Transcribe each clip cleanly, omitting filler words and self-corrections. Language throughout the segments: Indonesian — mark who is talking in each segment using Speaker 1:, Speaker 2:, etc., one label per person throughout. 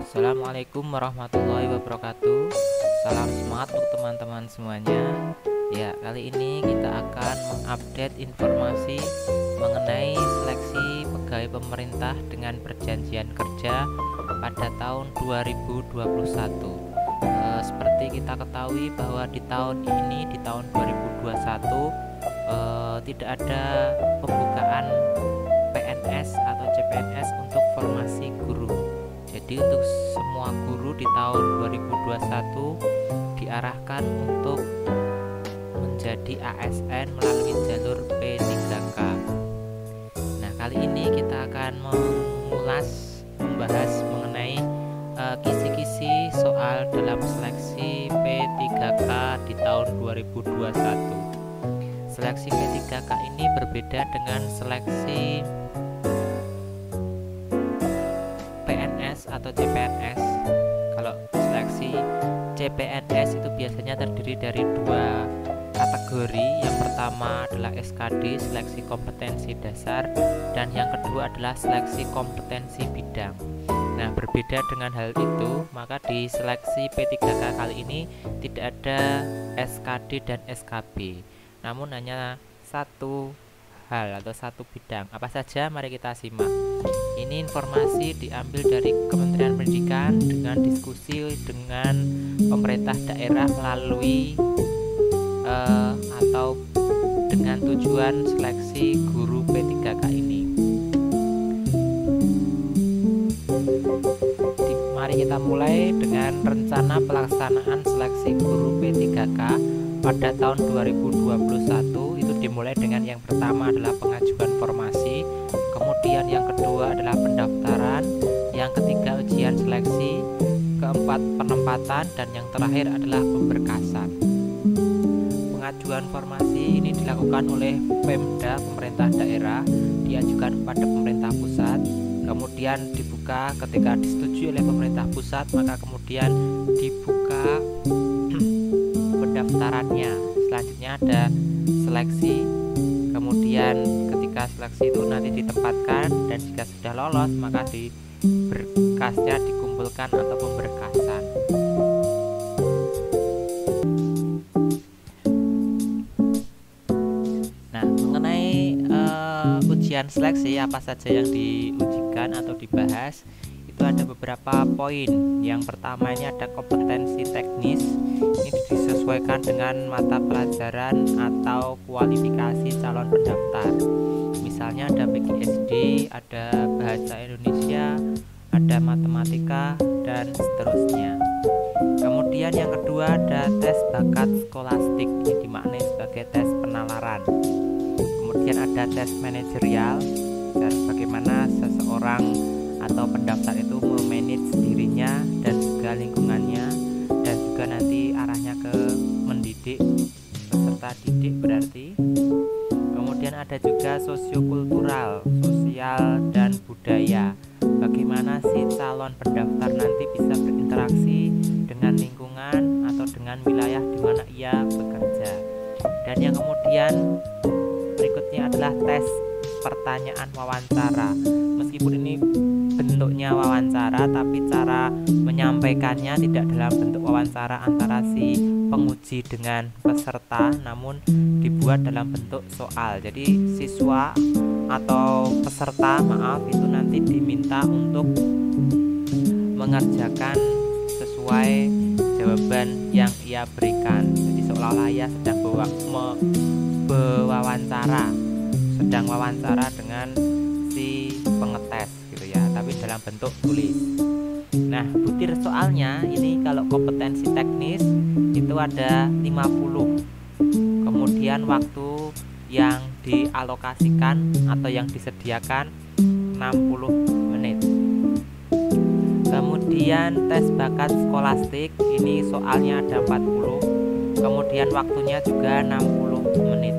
Speaker 1: Assalamualaikum warahmatullahi wabarakatuh. Salam semangat untuk teman-teman semuanya. Ya, kali ini kita akan mengupdate informasi mengenai seleksi pegawai pemerintah dengan perjanjian kerja pada tahun 2021. Seperti kita ketahui bahwa di tahun ini, di tahun 2021, tidak ada pembukaan PNS atau CPNS untuk formasi guru. Jadi untuk semua guru di tahun 2021 diarahkan untuk menjadi ASN melalui jalur P3K. Nah, kali ini kita akan membahas mengenai kisi-kisi soal dalam seleksi P3K di tahun 2021. Seleksi P3K ini berbeda dengan seleksi PNS atau CPNS. Kalau seleksi CPNS itu biasanya terdiri dari dua kategori. Yang pertama adalah SKD, seleksi kompetensi dasar, dan yang kedua adalah seleksi kompetensi bidang. Nah, berbeda dengan hal itu, maka di seleksi P3K kali ini tidak ada SKD dan SKB, namun hanya satu hal atau satu bidang. Apa saja? Mari kita simak. Ini informasi diambil dari Kementerian Pendidikan dengan diskusi dengan pemerintah daerah melalui atau dengan tujuan seleksi guru P3K ini. Mari kita mulai dengan rencana pelaksanaan seleksi guru P3K pada tahun 2021. Itu dimulai dengan yang pertama adalah pengajuan formasi, kemudian yang kedua adalah pendaftaran, yang ketiga ujian seleksi, keempat penempatan, dan yang terakhir adalah pemberkasan. Pengajuan formasi ini dilakukan oleh Pemda, pemerintah daerah, diajukan kepada pemerintah pusat, kemudian dibuka ketika disetujui oleh pemerintah pusat, maka kemudian dibuka pendaftarannya. Selanjutnya ada seleksi, kemudian ketika seleksi itu nanti ditempatkan, dan jika sudah lolos maka di berkasnya dikumpulkan atau pemberkasan. Nah, mengenai ujian seleksi apa saja yang diujikan atau dibahas, itu ada beberapa poin. Yang pertama ini ada kompetensi teknis. Ini disesuaikan dengan mata pelajaran atau kualifikasi calon pendaftar. Misalnya ada PGSD, ada bahasa Indonesia, ada matematika, dan seterusnya. Kemudian yang kedua ada tes bakat skolastik. Ini dimaknai sebagai tes penalaran. Kemudian ada tes manajerial, dan bagaimana seseorang atau pendaftar itu memanage dirinya dan juga lingkungannya, dan juga nanti arahnya ke mendidik, peserta didik berarti. Kemudian ada juga sosiokultural, sosial dan budaya. Bagaimana si calon pendaftar nanti bisa berinteraksi dengan lingkungan atau dengan wilayah di mana ia bekerja. Dan yang kemudian berikutnya adalah tes pertanyaan wawancara. Meskipun ini bentuknya wawancara, tapi cara menyampaikannya tidak dalam bentuk wawancara antara si penguji dengan peserta, namun dibuat dalam bentuk soal. Jadi siswa atau peserta itu nanti diminta untuk mengerjakan sesuai jawaban yang ia berikan. Jadi seolah-olah ia sedang sedang wawancara dengan si pengetes gitu ya, tapi dalam bentuk tulis. Nah, butir soalnya ini kalau kompetensi teknis itu ada 50. Kemudian waktu yang dialokasikan atau yang disediakan 60 menit. Kemudian tes bakat skolastik ini soalnya ada 40. Kemudian waktunya juga 60 menit.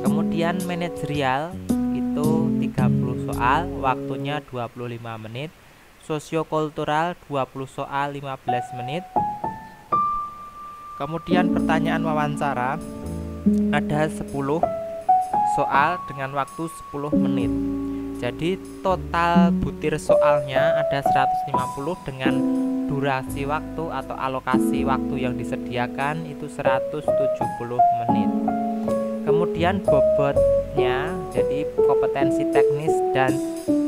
Speaker 1: Kemudian manajerial itu 30 soal, waktunya 25 menit. Sosiokultural 20 soal, 15 menit. Kemudian pertanyaan wawancara ada 10 soal dengan waktu 10 menit. Jadi total butir soalnya ada 150 dengan durasi waktu atau alokasi waktu yang disediakan itu 170 menit. Kemudian bobotnya, jadi kompetensi teknis dan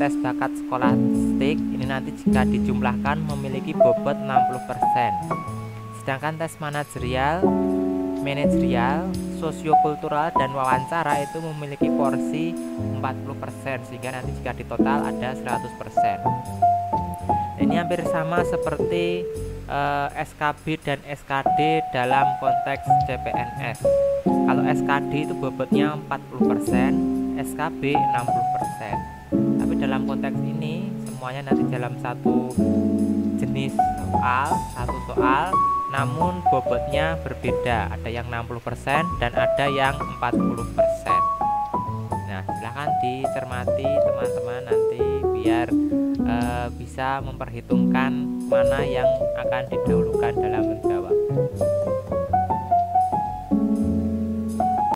Speaker 1: tes bakat skolastik ini nanti jika dijumlahkan memiliki bobot 60%. Sedangkan tes manajerial, sosiokultural dan wawancara itu memiliki porsi 40%, sehingga nanti jika ditotal ada 100%. Ini hampir sama seperti SKB dan SKD dalam konteks CPNS. Kalau SKD itu bobotnya 40%, SKB 60%. Tapi dalam konteks ini semuanya nanti dalam satu jenis soal, satu soal, namun bobotnya berbeda, ada yang 60% dan ada yang 40%. Nah, silahkan dicermati teman-teman nanti biar bisa memperhitungkan mana yang akan didahulukan dalam